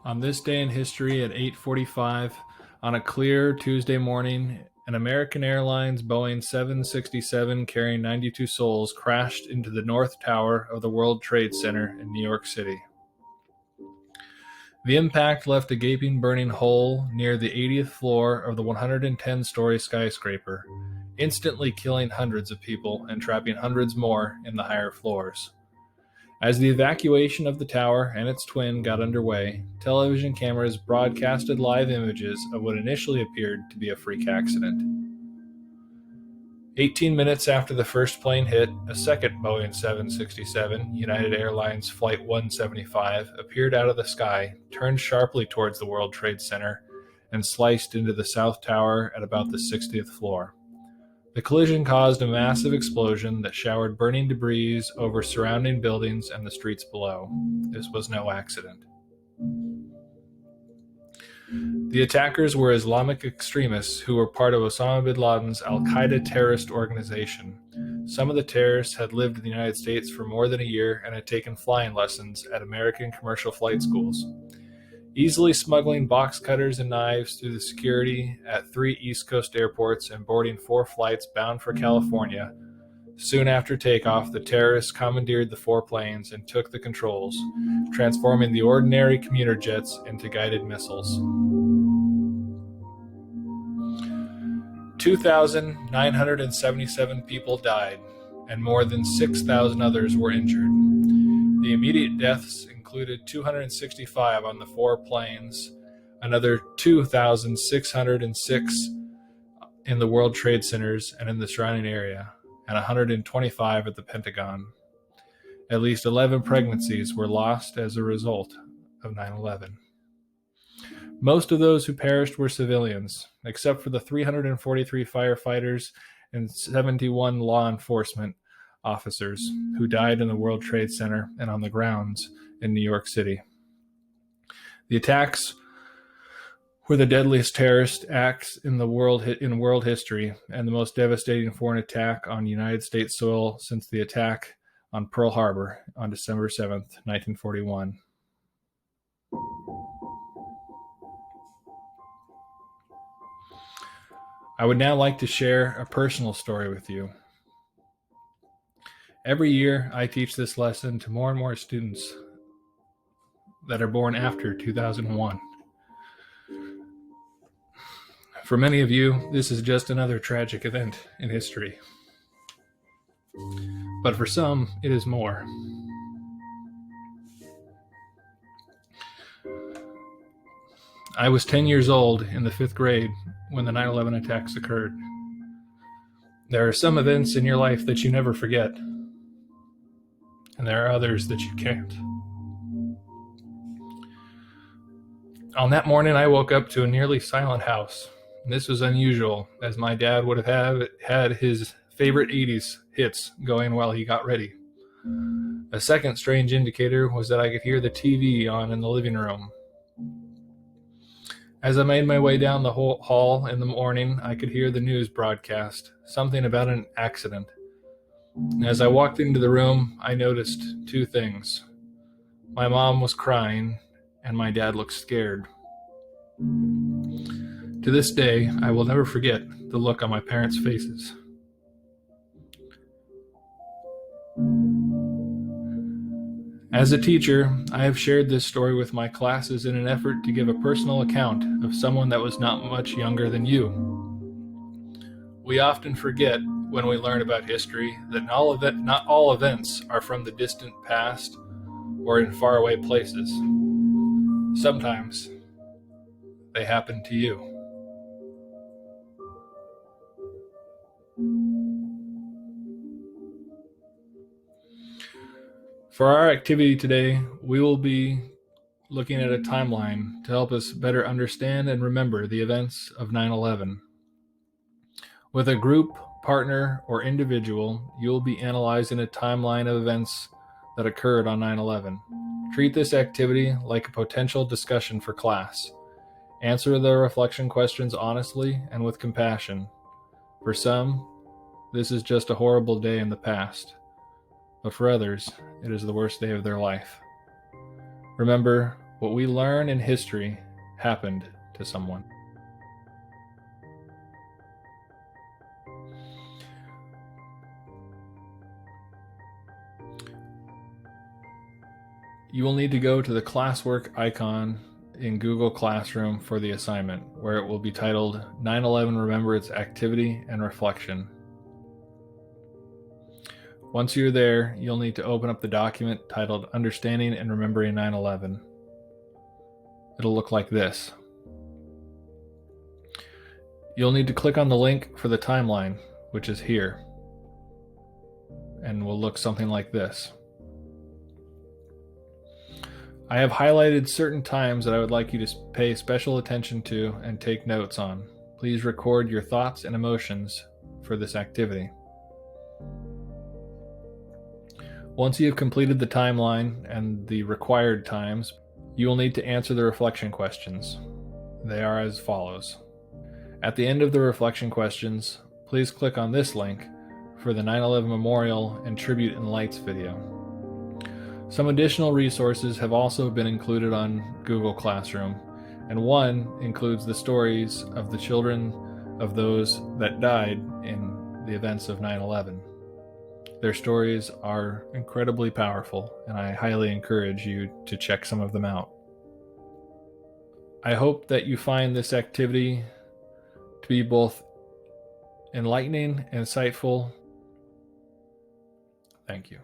On this day in history at 8:45 on a clear Tuesday morning, an American Airlines Boeing 767 carrying 92 souls crashed into the North Tower of the World Trade Center in New York City. The impact left a gaping burning hole near the 80th floor of the 110-story skyscraper, instantly killing hundreds of people and trapping hundreds more in the higher floors. As the evacuation of the tower and its twin got underway, television cameras broadcasted live images of what initially appeared to be a freak accident. 18 minutes after the first plane hit, a second Boeing 767, United Airlines Flight 175, appeared out of the sky, turned sharply towards the World Trade Center, and sliced into the South Tower at about the 60th floor. The collision caused a massive explosion that showered burning debris over surrounding buildings and the streets below. This was no accident. The attackers were Islamic extremists who were part of Osama bin Laden's al-Qaeda terrorist organization. Some of the terrorists had lived in the United States for more than a year and had taken flying lessons at American commercial flight schools. Easily smuggling box cutters and knives through the security at 3 East Coast airports and boarding 4 flights bound for California. Soon after takeoff, the terrorists commandeered the 4 planes and took the controls, transforming the ordinary commuter jets into guided missiles. 2,977 people died, and more than 6,000 others were injured. The immediate deaths included 265 on the 4 planes, another 2,606 in the World Trade Centers and in the surrounding area, and 125 at the Pentagon. At least 11 pregnancies were lost as a result of 9/11. Most of those who perished were civilians, except for the 343 firefighters and 71 law enforcement officers who died in the World Trade Center and on the grounds in New York City. The attacks were the deadliest terrorist acts in world history and the most devastating foreign attack on United States soil since the attack on Pearl Harbor on December 7th, 1941. I would now like to share a personal story with you. Every year, I teach this lesson to more and more students that are born after 2001. For many of you, this is just another tragic event in history. But for some, it is more. I was 10 years old in the 5th grade when the 9/11 attacks occurred. There are some events in your life that you never forget, and there are others that you can't. On that morning, I woke up to a nearly silent house. This was unusual, as my dad would have had his favorite 80s hits going while he got ready. A second strange indicator was that I could hear the TV on in the living room. As I made my way down the hall in the morning, I could hear the news broadcast, something about an accident. As I walked into the room, I noticed 2 things. My mom was crying, and my dad looked scared. To this day, I will never forget the look on my parents' faces. As a teacher, I have shared this story with my classes in an effort to give a personal account of someone that was not much younger than you. We often forget when we learn about history that not all events are from the distant past or in faraway places. Sometimes they happen to you. For our activity today, we will be looking at a timeline to help us better understand and remember the events of 9/11. With a group, partner, or individual, you will be analyzing a timeline of events that occurred on 9/11. Treat this activity like a potential discussion for class. Answer the reflection questions honestly and with compassion. For some, this is just a horrible day in the past, but for others, it is the worst day of their life. Remember, What we learn in history happened to someone. You will need to go to the classwork icon in Google Classroom for the assignment, where it will be titled 9/11 Remembrance Activity and Reflection. Once you're there, you'll need to open up the document titled Understanding and Remembering 9/11. It'll look like this. You'll need to click on the link for the timeline, which is here, and will look something like this. I have highlighted certain times that I would like you to pay special attention to and take notes on. Please record your thoughts and emotions for this activity. Once you have completed the timeline and the required times, you will need to answer the reflection questions. They are as follows. At the end of the reflection questions, please click on this link for the 9/11 Memorial and Tribute in Lights video. Some additional resources have also been included on Google Classroom, and one includes the stories of the children of those that died in the events of 9/11. Their stories are incredibly powerful, and I highly encourage you to check some of them out. I hope that you find this activity to be both enlightening and insightful. Thank you.